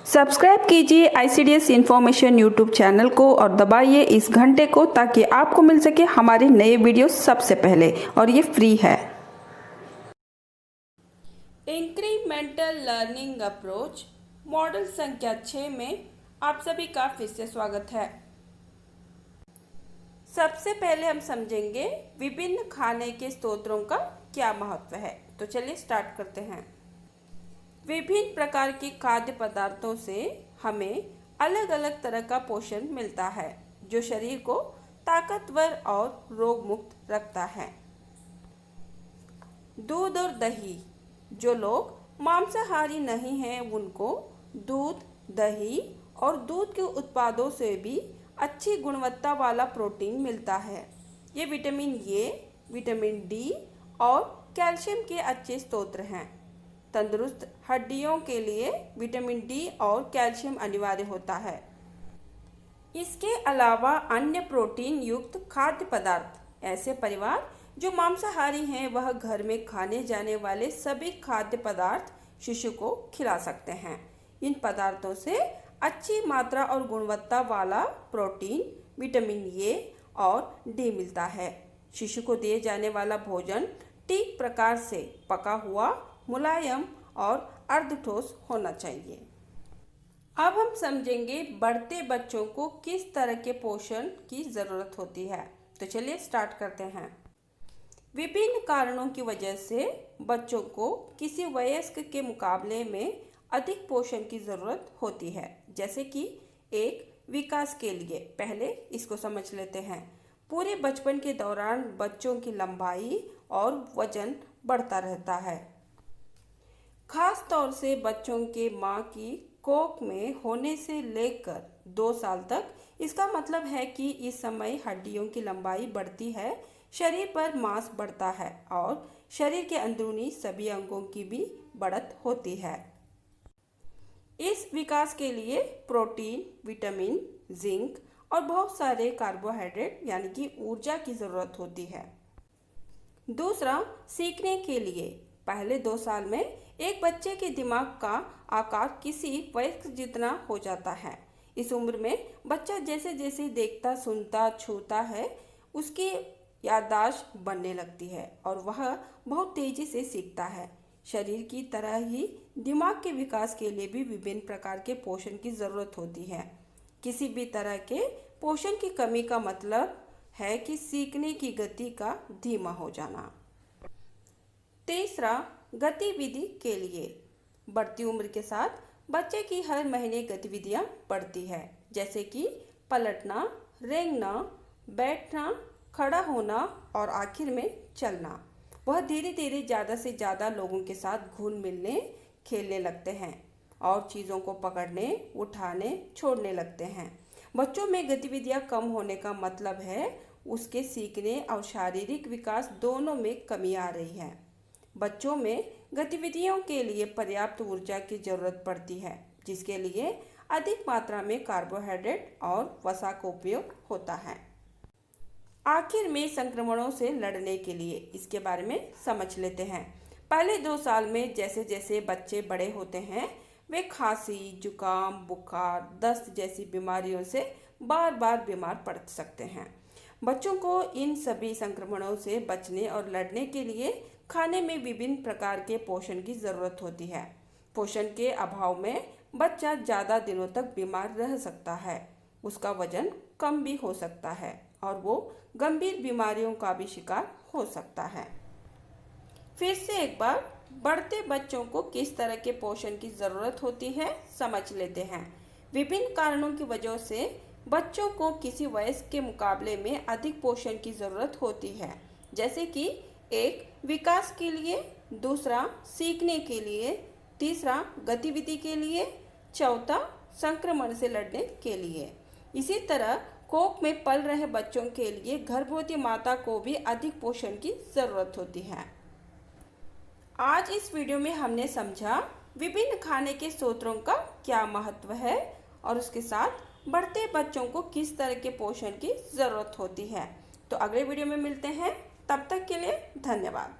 Subscribe कीजिए ICDS information YouTube channel को और दबाइए इस घंटे को ताकि आपको मिल सके हमारे नए वीडियो सबसे पहले, और ये फ्री है। इंक्रीमेंटल लर्निंग अप्रोच मॉडल संख्या 6 में आप सभी का फिर से स्वागत है। सबसे पहले हम समझेंगे विभिन्न खाने के स्रोतों का क्या महत्व है। तो चलिए स्टार्ट करते हैं। विभिन्न प्रकार के खाद्य पदार्थों से हमें अलग अलग तरह का पोषण मिलता है जो शरीर को ताकतवर और रोग मुक्त रखता है। दूध और दही, जो लोग मांसाहारी नहीं हैं उनको दूध, दही और दूध के उत्पादों से भी अच्छी गुणवत्ता वाला प्रोटीन मिलता है। ये विटामिन ए, विटामिन डी और कैल्शियम के अच्छे स्रोत हैं। तंदुरुस्त हड्डियों के लिए विटामिन डी और कैल्शियम अनिवार्य होता है। इसके अलावा अन्य प्रोटीन युक्त खाद्य पदार्थ, ऐसे परिवार जो मांसाहारी हैं वह घर में खाने जाने वाले सभी खाद्य पदार्थ शिशु को खिला सकते हैं। इन पदार्थों से अच्छी मात्रा और गुणवत्ता वाला प्रोटीन, विटामिन ए और डी मिलता है। शिशु को दिए जाने वाला भोजन ठीक प्रकार से पका हुआ, मुलायम और अर्धठोस होना चाहिए। अब हम समझेंगे बढ़ते बच्चों को किस तरह के पोषण की ज़रूरत होती है। तो चलिए स्टार्ट करते हैं। विभिन्न कारणों की वजह से बच्चों को किसी वयस्क के मुकाबले में अधिक पोषण की ज़रूरत होती है। जैसे कि एक, विकास के लिए। पहले इसको समझ लेते हैं। पूरे बचपन के दौरान बच्चों की लंबाई और वजन बढ़ता रहता है। खास तौर से बच्चों के मां की कोख में होने से लेकर 2 साल तक। इसका मतलब है कि इस समय हड्डियों की लंबाई बढ़ती है, शरीर पर मांस बढ़ता है और शरीर के अंदरूनी सभी अंगों की भी बढ़त होती है। इस विकास के लिए प्रोटीन, विटामिन, जिंक और बहुत सारे कार्बोहाइड्रेट यानी कि ऊर्जा की ज़रूरत होती है। दूसरा, सीखने के लिए। पहले 2 साल में एक बच्चे के दिमाग का आकार किसी वयस्क जितना हो जाता है। इस उम्र में बच्चा जैसे जैसे देखता, सुनता, छूता है उसकी याददाश्त बढ़ने लगती है और वह बहुत तेजी से सीखता है। शरीर की तरह ही दिमाग के विकास के लिए भी विभिन्न प्रकार के पोषण की ज़रूरत होती है। किसी भी तरह के पोषण की कमी का मतलब है कि सीखने की गति का धीमा हो जाना। तीसरा, गतिविधि के लिए। बढ़ती उम्र के साथ बच्चे की हर महीने गतिविधियां बढ़ती है, जैसे कि पलटना, रेंगना, बैठना, खड़ा होना और आखिर में चलना। वह धीरे धीरे ज़्यादा से ज़्यादा लोगों के साथ घुल मिलने, खेलने लगते हैं और चीज़ों को पकड़ने, उठाने, छोड़ने लगते हैं। बच्चों में गतिविधियां कम होने का मतलब है उसके सीखने और शारीरिक विकास दोनों में कमी आ रही है। बच्चों में गतिविधियों के लिए पर्याप्त ऊर्जा की जरूरत पड़ती है, जिसके लिए अधिक मात्रा में कार्बोहाइड्रेट और वसा का उपयोग होता है। आखिर में संक्रमणों से लड़ने के लिए इसके बारे में समझ लेते हैं। पहले 2 साल में जैसे जैसे बच्चे बड़े होते हैं वे खांसी, जुकाम, बुखार, दस्त जैसी बीमारियों से बार बार बीमार पड़ सकते हैं। बच्चों को इन सभी संक्रमणों से बचने और लड़ने के लिए खाने में विभिन्न प्रकार के पोषण की ज़रूरत होती है। पोषण के अभाव में बच्चा ज़्यादा दिनों तक बीमार रह सकता है, उसका वजन कम भी हो सकता है और वो गंभीर बीमारियों का भी शिकार हो सकता है। फिर से एक बार बढ़ते बच्चों को किस तरह के पोषण की ज़रूरत होती है समझ लेते हैं। विभिन्न कारणों की वजह से बच्चों को किसी वयस्क के मुकाबले में अधिक पोषण की ज़रूरत होती है। जैसे कि एक, विकास के लिए। दूसरा, सीखने के लिए। तीसरा, गतिविधि के लिए। चौथा, संक्रमण से लड़ने के लिए। इसी तरह कोख में पल रहे बच्चों के लिए गर्भवती माता को भी अधिक पोषण की ज़रूरत होती है। आज इस वीडियो में हमने समझा विभिन्न खाने के स्रोतों का क्या महत्व है और उसके साथ बढ़ते बच्चों को किस तरह के पोषण की ज़रूरत होती है। तो अगले वीडियो में मिलते हैं, तब तक के लिए धन्यवाद।